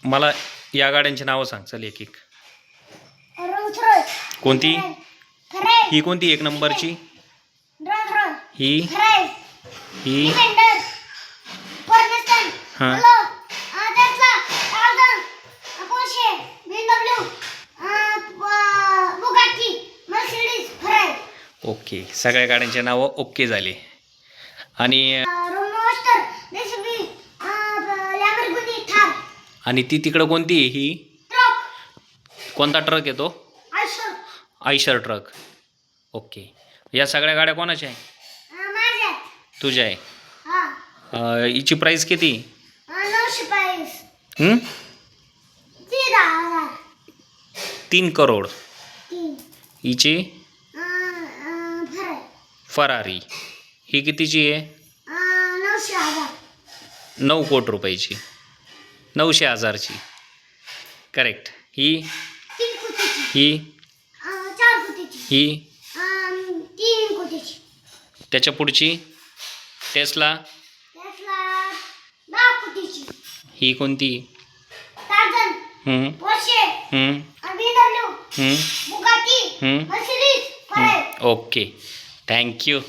मला या गाड्यांची नावं सांग. चल एक एक. रोल्स रॉयस, कोणती? फरारी, ही कोणती एक नंबरची? रोल्स रॉयस, ही फरारी, ही डिफेंडर, फॉर्मेस्टन, हां hello, Tesla, Tarzan, Porsche, BMW, Bugatti, Mercedes, Ferrari. Okay. सगळ्या गाड्यांची नावं ओके झाली. आणि रोडस्टर, जेसीबी, लॅम्बोर्गिनी, थार, आणि ती तिकडं कोणती आहे ही? ट्रक, कोणता ट्रक आहे तो? Eicher, Eicher truck. ओके. या सगळ्या गाड्या कोणाच्या आहे? माझ्या. तुझ्या आहे. हा, हिची प्राईस किती? 950, हं? 10,000, 3 करोड. 3, हिची फरारी, फरारी. ही कितीची आहे? 900,000, 9 कोटी रुपयाची. 900,000ची. करेक्ट. ही 3 कोटीची, ही 4 कोटीची, ही 3 कोटीची, त्याच्या पुढची टेस्ला. टेस्ला 10 कोटीची, ही कोणती? टार्झन, हं पोर्शे, हं BMW, हं बुगाटी, हं मर्सिडीज, फरारी. ओके. थँक्यू.